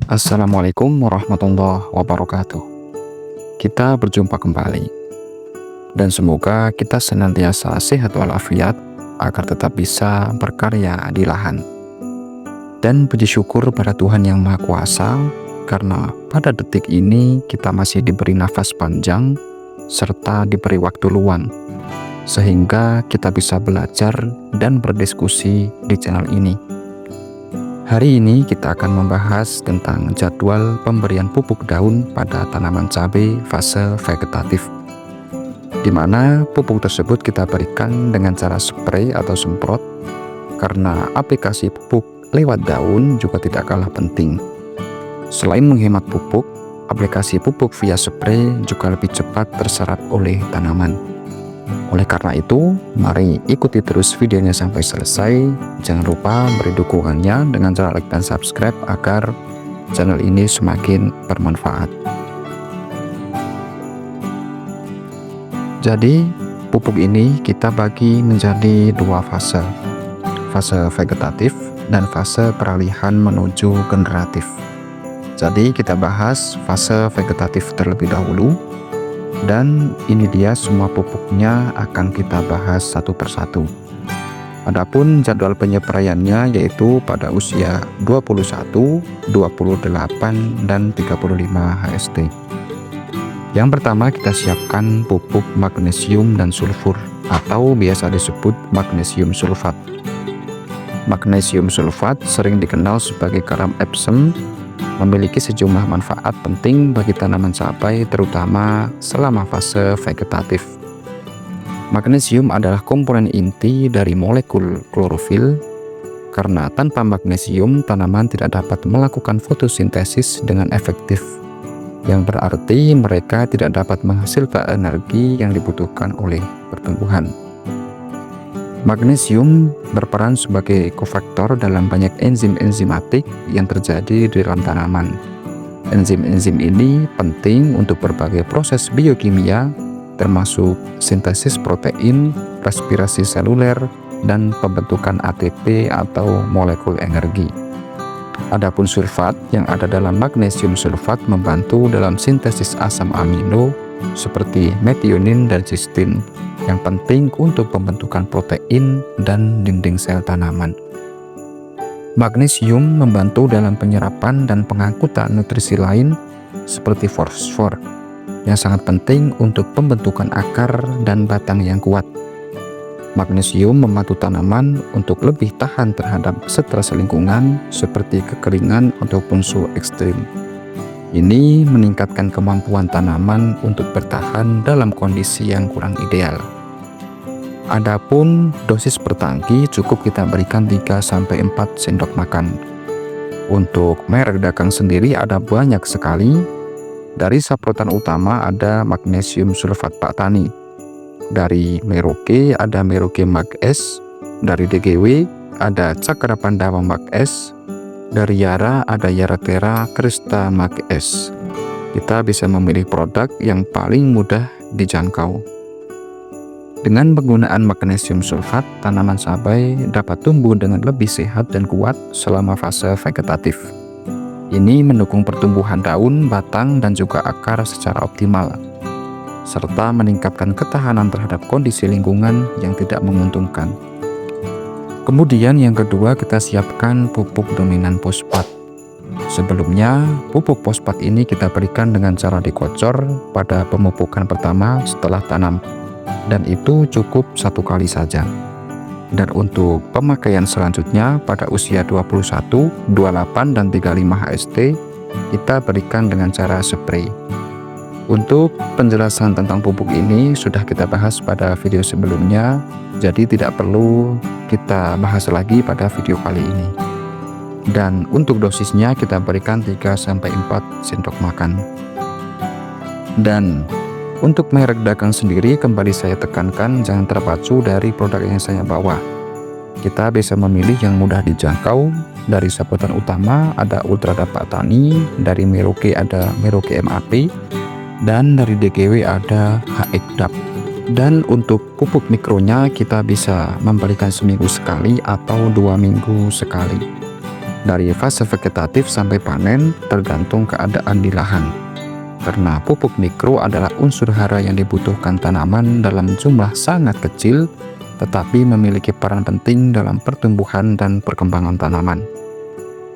Assalamualaikum warahmatullahi wabarakatuh. Kita berjumpa kembali, dan semoga kita senantiasa sehat walafiat agar tetap bisa berkarya di lahan. Dan puji syukur pada Tuhan Yang Maha Kuasa, karena pada detik ini kita masih diberi nafas panjang serta diberi waktu luang, sehingga kita bisa belajar dan berdiskusi di channel ini. Hari ini kita akan membahas tentang jadwal pemberian pupuk daun pada tanaman cabai fase vegetatif, di mana pupuk tersebut kita berikan dengan cara spray atau semprot, karena aplikasi pupuk lewat daun juga tidak kalah penting. Selain menghemat pupuk, aplikasi pupuk via spray juga lebih cepat terserap oleh tanaman. Oleh karena itu, mari ikuti terus videonya sampai selesai. Jangan lupa beri dukungannya dengan cara like dan subscribe agar channel ini semakin bermanfaat. Jadi, pupuk ini kita bagi menjadi dua fase. Fase vegetatif dan fase peralihan menuju generatif. Jadi, kita bahas fase vegetatif terlebih dahulu. Dan ini dia semua pupuknya akan kita bahas satu persatu. Adapun jadwal penyepraiannya yaitu pada usia 21, 28, dan 35 HST. Yang pertama kita siapkan pupuk magnesium dan sulfur atau biasa disebut magnesium sulfat. Magnesium sulfat sering dikenal sebagai garam Epsom, memiliki sejumlah manfaat penting bagi tanaman cabai terutama selama fase vegetatif. Magnesium adalah komponen inti dari molekul klorofil, karena tanpa magnesium tanaman tidak dapat melakukan fotosintesis dengan efektif, yang berarti mereka tidak dapat menghasilkan energi yang dibutuhkan oleh pertumbuhan. Magnesium berperan sebagai kofaktor dalam banyak enzim enzimatik yang terjadi di dalam tanaman. Enzim-enzim ini penting untuk berbagai proses biokimia, termasuk sintesis protein, respirasi seluler, dan pembentukan ATP atau molekul energi. Adapun sulfat yang ada dalam magnesium sulfat membantu dalam sintesis asam amino seperti metionin dan cysteine, yang penting untuk pembentukan protein dan dinding sel tanaman. Magnesium membantu dalam penyerapan dan pengangkutan nutrisi lain seperti fosfor, yang sangat penting untuk pembentukan akar dan batang yang kuat. Magnesium membantu tanaman untuk lebih tahan terhadap stres lingkungan seperti kekeringan ataupun suhu ekstrim. Ini meningkatkan kemampuan tanaman untuk bertahan dalam kondisi yang kurang ideal. Adapun dosis per tangki cukup kita berikan 3-4 sendok makan. Untuk merek dagang sendiri ada banyak sekali. Dari saprotan utama ada magnesium sulfat Pak Tani. Dari Merauke ada Merauke Mag S. Dari DGW ada Cakra Pandawa Mag S. Dari Yara ada Yaratera Krista Mag S. Kita bisa memilih produk yang paling mudah dijangkau. Dengan penggunaan magnesium sulfat, tanaman cabai dapat tumbuh dengan lebih sehat dan kuat selama fase vegetatif. Ini mendukung pertumbuhan daun, batang, dan juga akar secara optimal, serta meningkatkan ketahanan terhadap kondisi lingkungan yang tidak menguntungkan. Kemudian yang kedua kita siapkan pupuk dominan fosfat. Sebelumnya, pupuk fosfat ini kita berikan dengan cara dikocor pada pemupukan pertama setelah tanam, dan itu cukup 1 kali saja. Dan untuk pemakaian selanjutnya pada usia 21, 28, dan 35 HST, kita berikan dengan cara spray. Untuk penjelasan tentang pupuk ini sudah kita bahas pada video sebelumnya, jadi tidak perlu kita bahas lagi pada video kali ini. Dan untuk dosisnya kita berikan 3-4 sendok makan. Dan untuk merek dagang sendiri kembali saya tekankan jangan terpacu dari produk yang saya bawa. Kita bisa memilih yang mudah dijangkau. Dari saprotan utama ada Ultrada Pak Tani, dari Merauke ada Merauke MAP, dan dari DGW ada HX-DAP. Dan untuk pupuk mikronya kita bisa memberikan seminggu sekali atau 2 minggu sekali. dari fase vegetatif sampai panen tergantung keadaan di lahan. Karena pupuk mikro adalah unsur hara yang dibutuhkan tanaman dalam jumlah sangat kecil, tetapi memiliki peran penting dalam pertumbuhan dan perkembangan tanaman.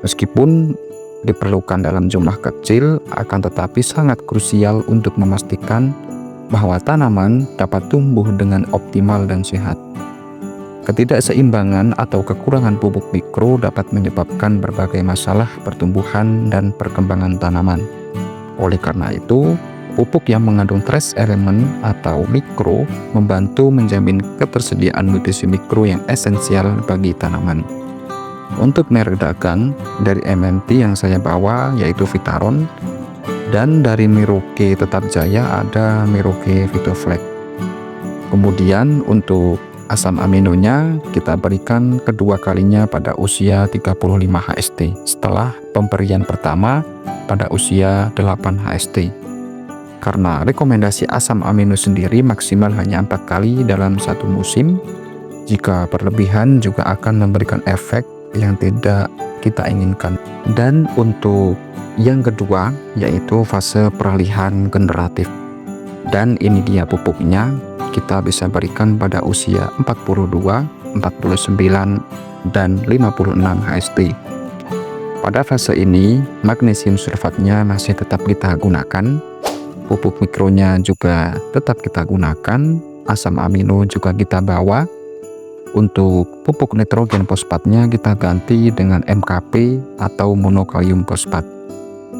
Meskipun diperlukan dalam jumlah kecil, akan tetapi sangat krusial untuk memastikan bahwa tanaman dapat tumbuh dengan optimal dan sehat. Ketidakseimbangan atau kekurangan pupuk mikro dapat menyebabkan berbagai masalah pertumbuhan dan perkembangan tanaman. Oleh karena itu, pupuk yang mengandung trace element atau mikro membantu menjamin ketersediaan nutrisi mikro yang esensial bagi tanaman. Untuk merek dagang dari MMT yang saya bawa yaitu Vitaron, dan dari Merauke Tetap Jaya ada Merauke Vitoflex. Kemudian untuk asam aminonya kita berikan kedua kalinya pada usia 35 HST setelah pemberian pertama pada usia 8 HST. Karena rekomendasi asam amino sendiri maksimal hanya 4 kali dalam satu musim, jika berlebihan juga akan memberikan efek yang tidak kita inginkan. Dan untuk yang kedua yaitu fase peralihan generatif, dan ini dia pupuknya, kita bisa berikan pada usia 42, 49, dan 56 HST. Pada fase ini magnesium sulfatnya masih tetap kita gunakan, pupuk mikronya juga tetap kita gunakan, asam amino juga kita bawa. Untuk pupuk nitrogen fosfatnya kita ganti dengan MKP atau monokalium fosfat,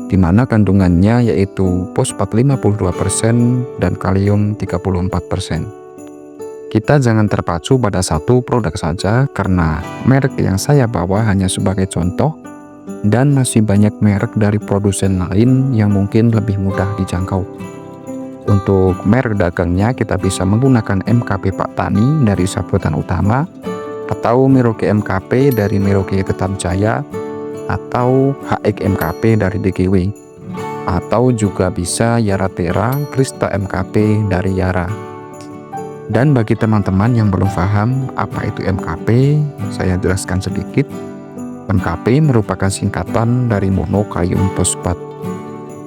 di mana kandungannya yaitu fosfat 52% dan kalium 34%. Kita jangan terpacu pada satu produk saja karena merek yang saya bawa hanya sebagai contoh, dan masih banyak merek dari produsen lain yang mungkin lebih mudah dijangkau. Untuk merek dagangnya kita bisa menggunakan MKP Pak Tani dari Saputan Utama, atau Merauke MKP dari Merauke Tetap Jaya, atau HX MKP dari DGW, atau juga bisa Yaratera Krista MKP dari Yara. Dan bagi teman-teman yang belum paham apa itu MKP, saya jelaskan sedikit. MKP merupakan singkatan dari monokalium fosfat,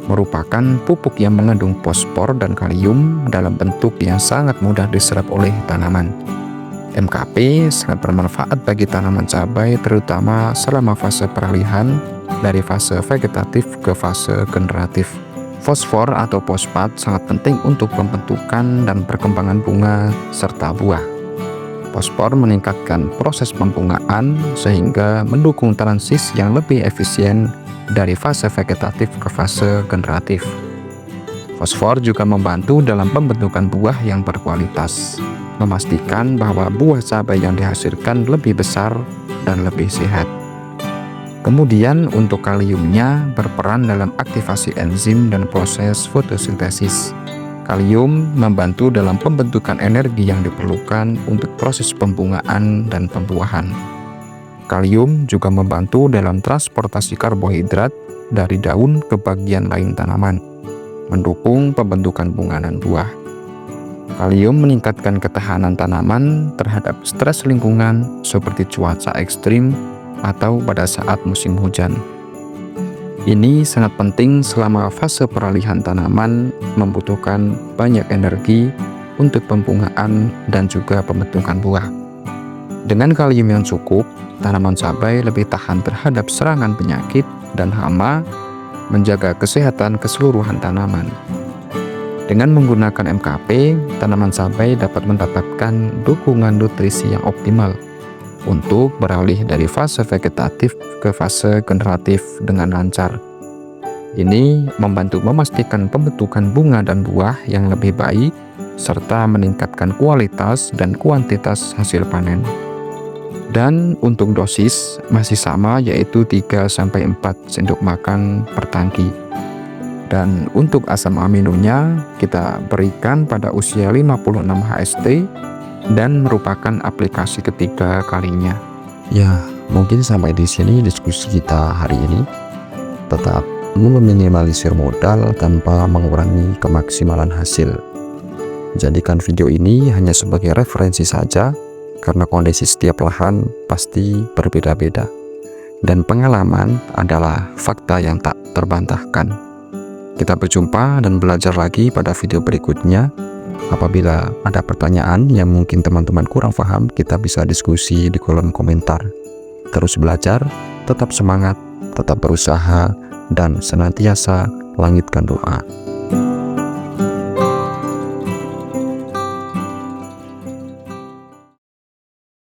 merupakan pupuk yang mengandung fosfor dan kalium dalam bentuk yang sangat mudah diserap oleh tanaman. MKP sangat bermanfaat bagi tanaman cabai, terutama selama fase peralihan dari fase vegetatif ke fase generatif. Fosfor atau fosfat sangat penting untuk pembentukan dan perkembangan bunga serta buah. Fosfor meningkatkan proses pembungaan sehingga mendukung transisi yang lebih efisien dari fase vegetatif ke fase generatif. Fosfor juga membantu dalam pembentukan buah yang berkualitas, memastikan bahwa buah cabai yang dihasilkan lebih besar dan lebih sehat. Kemudian untuk kaliumnya berperan dalam aktivasi enzim dan proses fotosintesis. Kalium membantu dalam pembentukan energi yang diperlukan untuk proses pembungaan dan pembuahan. Kalium juga membantu dalam transportasi karbohidrat dari daun ke bagian lain tanaman, mendukung pembentukan bunga dan buah. Kalium meningkatkan ketahanan tanaman terhadap stres lingkungan seperti cuaca ekstrim atau pada saat musim hujan. Ini sangat penting selama fase peralihan tanaman membutuhkan banyak energi untuk pembungaan dan juga pembentukan buah. Dengan kalium yang cukup, tanaman cabai lebih tahan terhadap serangan penyakit dan hama, menjaga kesehatan keseluruhan tanaman. Dengan menggunakan MKP, tanaman cabai dapat mendapatkan dukungan nutrisi yang optimal untuk beralih dari fase vegetatif ke fase generatif dengan lancar. Ini membantu memastikan pembentukan bunga dan buah yang lebih baik, serta meningkatkan kualitas dan kuantitas hasil panen. Dan untuk dosis masih sama, yaitu 3-4 sendok makan per tangki. Dan untuk asam aminonya kita berikan pada usia 56 HST dan merupakan aplikasi ketiga kalinya. Ya, mungkin sampai di sini diskusi kita hari ini. Tetap meminimalisir modal tanpa mengurangi kemaksimalan hasil. Jadikan video ini hanya sebagai referensi saja, karena kondisi setiap lahan pasti berbeda-beda. dan pengalaman adalah fakta yang tak terbantahkan. Kita berjumpa dan belajar lagi pada video berikutnya. Apabila ada pertanyaan yang mungkin teman-teman kurang paham, kita bisa diskusi di kolom komentar. Terus belajar, tetap semangat, tetap berusaha, dan senantiasa langitkan doa.